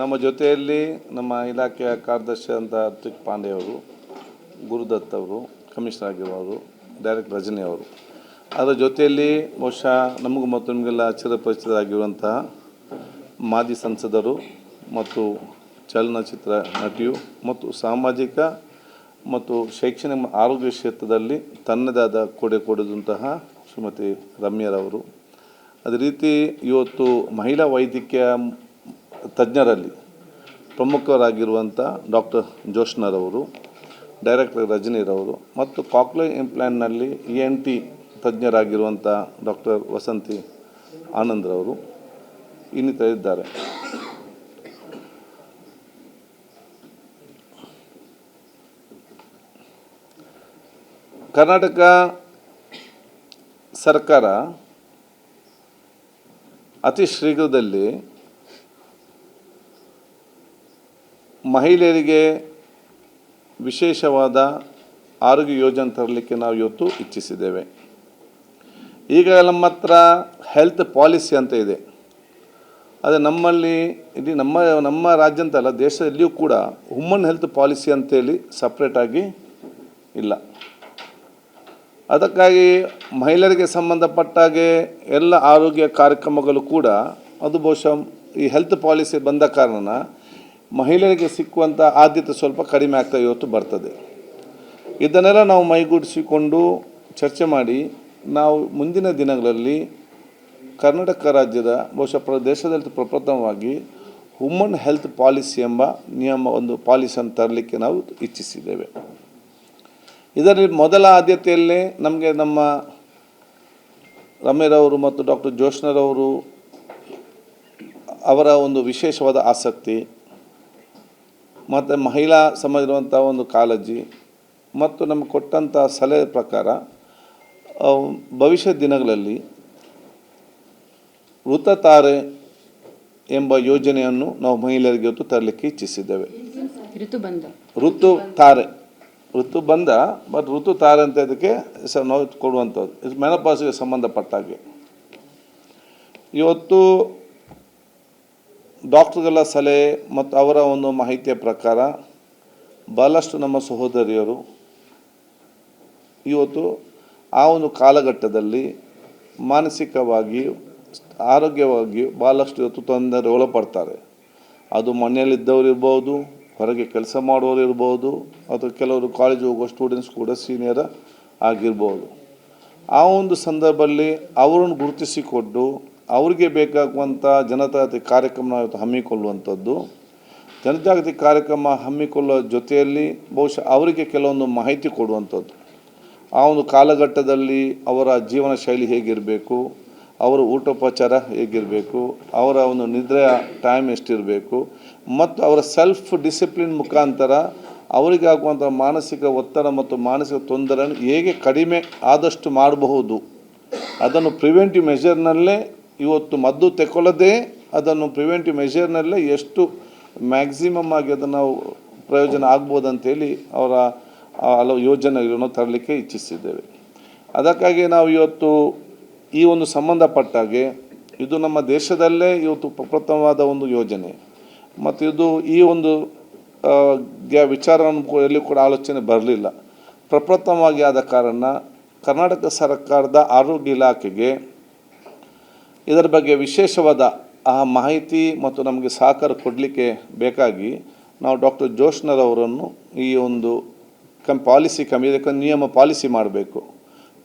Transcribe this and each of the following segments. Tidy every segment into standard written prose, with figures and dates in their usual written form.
ನಮ್ಮ ಜೊತೆಯಲ್ಲಿ ನಮ್ಮ ಇಲಾಖೆಯ ಕಾರ್ಯದರ್ಶಿ ಅಂತ ಋತ್ವಿಕ್ ಪಾಂಡೆ ಅವರು, ಗುರುದತ್ ಅವರು, ಕಮಿಷನರ್ ಆಗಿರುವವರು, ಡೈರೆಕ್ಟರ್ ರಜನಿ ಅವರು, ಅದರ ಜೊತೆಯಲ್ಲಿ ಬಹುಶಃ ನಮಗೂ ಮತ್ತು ನಿಮಗೆಲ್ಲ ಚಿರಪರಿಚಿತರಾಗಿರುವಂತಹ ಮಾಜಿ ಸಂಸದರು ಮತ್ತು ಚಲನಚಿತ್ರ ನಟಿಯು ಮತ್ತು ಸಾಮಾಜಿಕ ಮತ್ತು ಶೈಕ್ಷಣಿಕ ಆರೋಗ್ಯ ಕ್ಷೇತ್ರದಲ್ಲಿ ತನ್ನದೇ ಆದ ಕೊಡುಗೆದಂತಹ ಶ್ರೀಮತಿ ರಮ್ಯರವರು, ಅದೇ ರೀತಿ ಇವತ್ತು ಮಹಿಳಾ ವೈದ್ಯಕೀಯ ತಜ್ಞರಲ್ಲಿ ಪ್ರಮುಖರಾಗಿರುವಂಥ ಡಾಕ್ಟರ್ ಜೋಷ್ನರವರು, ಡೈರೆಕ್ಟರ್ ರಜನಿರವರು ಮತ್ತು ಕಾಕ್ಲಿಯರ್ ಇಂಪ್ಲಾಂಟ್ನಲ್ಲಿ ENT ತಜ್ಞರಾಗಿರುವಂಥ ಡಾಕ್ಟರ್ ವಸಂತಿ ಆನಂದ್ರವರು ಇನ್ನಿತರಿದ್ದಾರೆ. ಕರ್ನಾಟಕ ಸರ್ಕಾರ ಅತಿ ಶೀಘ್ರದಲ್ಲಿ ಮಹಿಳೆಯರಿಗೆ ವಿಶೇಷವಾದ ಆರೋಗ್ಯ ಯೋಜನೆ ತರಲಿಕ್ಕೆ ನಾವು ಇವತ್ತು ಇಚ್ಛಿಸಿದ್ದೇವೆ. ಈಗ ನಮ್ಮ ಹತ್ರ ಹೆಲ್ತ್ ಪಾಲಿಸಿ ಅಂತ ಇದೆ. ಅದು ನಮ್ಮಲ್ಲಿ ಇಡೀ ನಮ್ಮ ರಾಜ್ಯ ಅಂತಲ್ಲ, ದೇಶದಲ್ಲಿಯೂ ಕೂಡ ವುಮನ್ ಹೆಲ್ತ್ ಪಾಲಿಸಿ ಅಂತೇಳಿ ಸಪ್ರೇಟಾಗಿ ಇಲ್ಲ. ಅದಕ್ಕಾಗಿ ಮಹಿಳೆಯರಿಗೆ ಸಂಬಂಧಪಟ್ಟಾಗೆ ಎಲ್ಲ ಆರೋಗ್ಯ ಕಾರ್ಯಕ್ರಮಗಳು ಕೂಡ ಅದು ಬಹುಶಃ ಈ ಹೆಲ್ತ್ ಪಾಲಿಸಿ ಬಂದ ಕಾರಣ ಮಹಿಳೆಯರಿಗೆ ಸಿಕ್ಕುವಂಥ ಆದ್ಯತೆ ಸ್ವಲ್ಪ ಕಡಿಮೆ ಆಗ್ತಾ ಇವತ್ತು ಬರ್ತದೆ. ಇದನ್ನೆಲ್ಲ ನಾವು ಮೈಗೂಡಿಸಿಕೊಂಡು ಚರ್ಚೆ ಮಾಡಿ ನಾವು ಮುಂದಿನ ದಿನಗಳಲ್ಲಿ ಕರ್ನಾಟಕ ರಾಜ್ಯದ ಬಹುಶಃ ದೇಶದಲ್ಲಿ ಪ್ರಪ್ರಥಮವಾಗಿ ವುಮನ್ ಹೆಲ್ತ್ ಪಾಲಿಸಿ ಎಂಬ ಒಂದು ಪಾಲಿಸಿಯನ್ನು ತರಲಿಕ್ಕೆ ನಾವು ಇಚ್ಛಿಸಿದ್ದೇವೆ. ಇದರಲ್ಲಿ ಮೊದಲ ಆದ್ಯತೆಯಲ್ಲೇ ನಮಗೆ ನಮ್ಮ ರಮ್ಯರವರು ಮತ್ತು ಡಾಕ್ಟರ್ ಜೋಷ್ನರವರು ಅವರ ಒಂದು ವಿಶೇಷವಾದ ಆಸಕ್ತಿ ಮತ್ತು ಮಹಿಳಾ ಸಮಾಜದಂಥ ಒಂದು ಕಾಳಜಿ ಮತ್ತು ನಮಗೆ ಕೊಟ್ಟಂಥ ಸಲಹೆ ಪ್ರಕಾರ ಭವಿಷ್ಯದ ದಿನಗಳಲ್ಲಿ ಋತುತಾರೆ ಎಂಬ ಯೋಜನೆಯನ್ನು ನಾವು ಮಹಿಳೆಯರಿಗೆ ಇವತ್ತು ತರಲಿಕ್ಕೆ ಇಚ್ಛಿಸಿದ್ದೇವೆ. ಋತುಬಂಧ ಬಟ್ ಋತುತಾರೆ ಅಂತ ಇದಕ್ಕೆ ನಾವು ಕೊಡುವಂಥದ್ದು. ಇದು ಮೆನೋಪಾಸ್ಗೆ ಸಂಬಂಧಪಟ್ಟಾಗೆ ಇವತ್ತು ಡಾಕ್ಟರ್ಗಳ ಸಲಹೆ ಮತ್ತು ಅವರ ಒಂದು ಮಾಹಿತಿಯ ಪ್ರಕಾರ ಭಾಳಷ್ಟು ನಮ್ಮ ಸಹೋದರಿಯರು ಇವತ್ತು ಆ ಒಂದು ಕಾಲಘಟ್ಟದಲ್ಲಿ ಮಾನಸಿಕವಾಗಿ ಆರೋಗ್ಯವಾಗಿ ಭಾಳಷ್ಟು ಇವತ್ತು ತೊಂದರೆ ಒಳಪಡ್ತಾರೆ. ಅದು ಮನೆಯಲ್ಲಿದ್ದವರು ಇರ್ಬೋದು, ಹೊರಗೆ ಕೆಲಸ ಮಾಡೋರು ಇರ್ಬೋದು, ಅಥವಾ ಕೆಲವರು ಕಾಲೇಜ್ ಹೋಗೋ ಸ್ಟೂಡೆಂಟ್ಸ್ ಕೂಡ ಸೀನಿಯರ್ ಆಗಿರ್ಬೋದು. ಆ ಒಂದು ಸಂದರ್ಭದಲ್ಲಿ ಅವರನ್ನು ಗುರುತಿಸಿಕೊಂಡು ಅವರಿಗೆ ಬೇಕಾಗುವಂಥ ಜನಜಾಗೃತಿ ಕಾರ್ಯಕ್ರಮ ಇವತ್ತು ಹಮ್ಮಿಕೊಳ್ಳುವಂಥದ್ದು. ಜನಜಾಗೃತಿ ಕಾರ್ಯಕ್ರಮ ಹಮ್ಮಿಕೊಳ್ಳುವ ಜೊತೆಯಲ್ಲಿ ಬಹುಶಃ ಅವರಿಗೆ ಕೆಲವೊಂದು ಮಾಹಿತಿ ಕೊಡುವಂಥದ್ದು. ಆ ಒಂದು ಕಾಲಘಟ್ಟದಲ್ಲಿ ಅವರ ಜೀವನ ಶೈಲಿ ಹೇಗಿರಬೇಕು, ಅವರ ಊಟೋಪಚಾರ ಹೇಗಿರಬೇಕು, ಅವರ ಒಂದು ನಿದ್ರೆಯ ಟೈಮ್ ಎಷ್ಟಿರಬೇಕು ಮತ್ತು ಅವರ ಸೆಲ್ಫ್ ಡಿಸಿಪ್ಲಿನ್ ಮುಖಾಂತರ ಅವರಿಗಾಗುವಂಥ ಮಾನಸಿಕ ಒತ್ತಡ ಮತ್ತು ಮಾನಸಿಕ ತೊಂದರೆಯನ್ನು ಹೇಗೆ ಕಡಿಮೆ ಆದಷ್ಟು ಮಾಡಬಹುದು, ಅದನ್ನು ಪ್ರಿವೆಂಟಿವ್ ಮೆಷರ್ನಲ್ಲೇ ಇವತ್ತು ಮದ್ದು ತೆಕ್ಕೊಳ್ಳದೆ ಅದನ್ನು ಪ್ರಿವೆಂಟಿವ್ ಮೆಷರ್ನಲ್ಲೇ ಎಷ್ಟು ಮ್ಯಾಕ್ಸಿಮಮ್ ಆಗಿ ಅದನ್ನು ನಾವು ಪ್ರಯೋಜನ ಆಗ್ಬೋದು ಅಂತೇಳಿ ಅವರ ಹಲವು ಯೋಜನೆಗಳನ್ನು ತರಲಿಕ್ಕೆ ಇಚ್ಛಿಸಿದ್ದೇವೆ. ಅದಕ್ಕಾಗಿ ನಾವು ಇವತ್ತು ಈ ಒಂದು ಸಂಬಂಧಪಟ್ಟಾಗೆ ಇದು ನಮ್ಮ ದೇಶದಲ್ಲೇ ಇವತ್ತು ಪ್ರಪ್ರಥಮವಾದ ಒಂದು ಯೋಜನೆ ಮತ್ತು ಇದು ಈ ಒಂದು ವಿಚಾರವನ್ನು ಎಲ್ಲಿ ಕೂಡ ಆಲೋಚನೆ ಬರಲಿಲ್ಲ. ಪ್ರಪ್ರಥಮವಾಗಿ ಆದ ಕಾರಣ ಕರ್ನಾಟಕ ಸರ್ಕಾರದ ಆರೋಗ್ಯ ಇಲಾಖೆಗೆ ಇದರ ಬಗ್ಗೆ ವಿಶೇಷವಾದ ಆ ಮಾಹಿತಿ ಮತ್ತು ನಮಗೆ ಸಹಕಾರ ಕೊಡಲಿಕ್ಕೆ ಬೇಕಾಗಿ ನಾವು ಡಾಕ್ಟರ್ ಜೋಷ್ನರವರನ್ನು ಈ ಒಂದು ಪಾಲಿಸಿ ಕಮಿಟಿ ನಿಯಮ ಪಾಲಿಸಿ ಮಾಡಬೇಕು,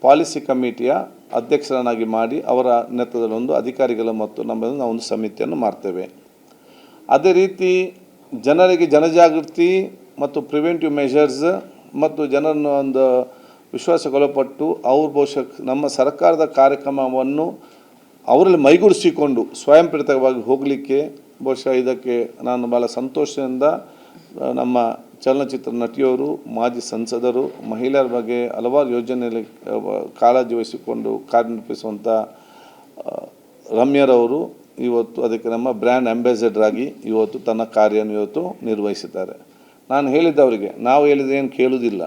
ಪಾಲಿಸಿ ಕಮಿಟಿಯ ಅಧ್ಯಕ್ಷರನ್ನಾಗಿ ಮಾಡಿ ಅವರ ನೇತೃತ್ವದಲ್ಲಿ ಒಂದು ಅಧಿಕಾರಿಗಳ ಮತ್ತು ನಾವು ಒಂದು ಸಮಿತಿಯನ್ನು ಮಾಡ್ತೇವೆ. ಅದೇ ರೀತಿ ಜನರಿಗೆ ಜನಜಾಗೃತಿ ಮತ್ತು ಪ್ರಿವೆಂಟಿವ್ ಮೆಷರ್ಸ್ ಮತ್ತು ಜನರನ್ನು ಒಂದು ವಿಶ್ವಾಸಕ್ಕೊಳಪಟ್ಟು ಅವರು ಬಹುಶಃ ನಮ್ಮ ಸರ್ಕಾರದ ಕಾರ್ಯಕ್ರಮವನ್ನು ಅವರಲ್ಲಿ ಮೈಗೂಡಿಸಿಕೊಂಡು ಸ್ವಯಂ ಪ್ರೇರಿತವಾಗಿ ಹೋಗಲಿಕ್ಕೆ ಬಹುಶಃ ಇದಕ್ಕೆ ನಾನು ಭಾಳ ಸಂತೋಷದಿಂದ ನಮ್ಮ ಚಲನಚಿತ್ರ ನಟಿಯವರು, ಮಾಜಿ ಸಂಸದರು, ಮಹಿಳೆಯರ ಬಗ್ಗೆ ಹಲವಾರು ಯೋಜನೆಯಲ್ಲಿ ಕಾಳಜಿ ವಹಿಸಿಕೊಂಡು ಕಾರ್ಯನಿರ್ವಹಿಸುವಂಥ ರಮ್ಯರವರು ಇವತ್ತು ಅದಕ್ಕೆ ನಮ್ಮ ಬ್ರ್ಯಾಂಡ್ ಅಂಬಾಸಿಡರ್ ಆಗಿ ಇವತ್ತು ತನ್ನ ಕಾರ್ಯವನ್ನು ಇವತ್ತು ನಿರ್ವಹಿಸಿದ್ದಾರೆ. ನಾನು ಹೇಳಿದ್ದವರಿಗೆ ನಾವು ಹೇಳಿದ್ರೆ ಏನು ಕೇಳುವುದಿಲ್ಲ,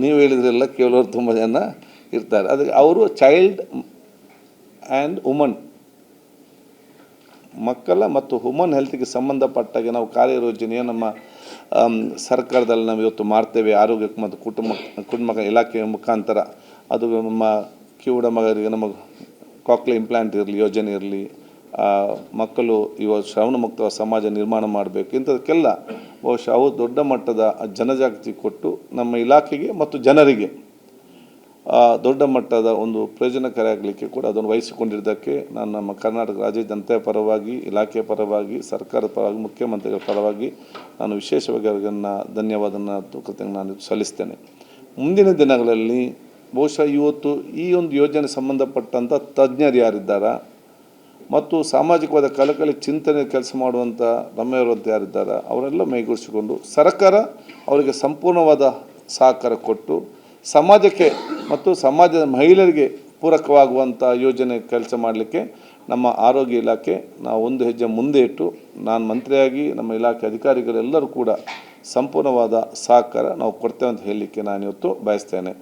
ನೀವು ಹೇಳಿದ್ರೆಲ್ಲ ಕೇಳೋರು ತುಂಬ ಜನ ಇರ್ತಾರೆ. ಅದಕ್ಕೆ ಅವರು ಚೈಲ್ಡ್ ಆ್ಯಂಡ್ ವುಮನ್ ಮಕ್ಕಳ ಮತ್ತು ಹ್ಯೂಮನ್ ಹೆಲ್ತ್ಗೆ ಸಂಬಂಧಪಟ್ಟಾಗೆ ನಾವು ಕಾರ್ಯಯೋಜನೆಯ ನಮ್ಮ ಸರ್ಕಾರದಲ್ಲಿ ನಾವು ಇವತ್ತು ಮಾಡ್ತೇವೆ. ಆರೋಗ್ಯ ಮತ್ತು ಕುಟುಂಬ ಇಲಾಖೆಯ ಮುಖಾಂತರ ಅದು ನಮ್ಮ ಕಿವುಡ ಮಗರಿಗೆ ನಮ್ಮ ಕಾಕ್ಲಿ ಇಂಪ್ಲಾಂಟ್ ಇರಲಿ, ಯೋಜನೆ ಇರಲಿ, ಮಕ್ಕಳು ಇವಾಗ ಶ್ರವಣ ಮುಕ್ತ ಸಮಾಜ ನಿರ್ಮಾಣ ಮಾಡಬೇಕು, ಇಂಥದಕ್ಕೆಲ್ಲ ಬಹುಶಃ ಅವು ದೊಡ್ಡ ಮಟ್ಟದ ಜನಜಾಗೃತಿ ಕೊಟ್ಟು ನಮ್ಮ ಇಲಾಖೆಗೆ ಮತ್ತು ಜನರಿಗೆ ದೊಡ್ಡ ಮಟ್ಟದ ಒಂದು ಪ್ರಯೋಜನಕಾರಿ ಆಗಲಿಕ್ಕೆ ಕೂಡ ಅದನ್ನು ವಹಿಸಿಕೊಂಡಿದ್ದಕ್ಕೆ ನಾನು ನಮ್ಮ ಕರ್ನಾಟಕ ರಾಜ್ಯ ಜನತೆಯ ಪರವಾಗಿ, ಇಲಾಖೆಯ ಪರವಾಗಿ, ಸರ್ಕಾರದ ಪರವಾಗಿ, ಮುಖ್ಯಮಂತ್ರಿಗಳ ಪರವಾಗಿ ನಾನು ವಿಶೇಷವಾಗಿ ಅವರನ್ನು ಧನ್ಯವಾದನ ಕೃತಜ್ಞತೆ ನಾನು ಸಲ್ಲಿಸ್ತೇನೆ. ಮುಂದಿನ ದಿನಗಳಲ್ಲಿ ಬಹುಶಃ ಇವತ್ತು ಈ ಒಂದು ಯೋಜನೆ ಸಂಬಂಧಪಟ್ಟಂಥ ತಜ್ಞರು ಯಾರಿದ್ದಾರಾ ಮತ್ತು ಸಾಮಾಜಿಕವಾದ ಕಳಕಳಿ ಚಿಂತನೆ ಕೆಲಸ ಮಾಡುವಂಥ ರಮ್ಯರುವಂಥ ಯಾರಿದ್ದಾರೆ ಅವರೆಲ್ಲ ಮೈಗೂಡಿಸಿಕೊಂಡು ಸರ್ಕಾರ ಅವರಿಗೆ ಸಂಪೂರ್ಣವಾದ ಸಹಕಾರ ಕೊಟ್ಟು ಸಮಾಜಕ್ಕೆ ಮತ್ತು ಸಮಾಜದ ಮಹಿಳೆಯರಿಗೆ ಪೂರಕವಾಗುವಂಥ ಯೋಜನೆ ಕೆಲಸ ಮಾಡಲಿಕ್ಕೆ ನಮ್ಮ ಆರೋಗ್ಯ ಇಲಾಖೆ ನಾವು ಒಂದು ಹೆಜ್ಜೆ ಮುಂದೆ ಇಟ್ಟು ನಾನು ಮಂತ್ರಿಯಾಗಿ ನಮ್ಮ ಇಲಾಖೆ ಅಧಿಕಾರಿಗಳೆಲ್ಲರೂ ಕೂಡ ಸಂಪೂರ್ಣವಾದ ಸಹಕಾರ ನಾವು ಕೊಡ್ತೇವೆ ಅಂತ ಹೇಳಲಿಕ್ಕೆ ನಾನು ಇವತ್ತು ಬಯಸ್ತೇನೆ.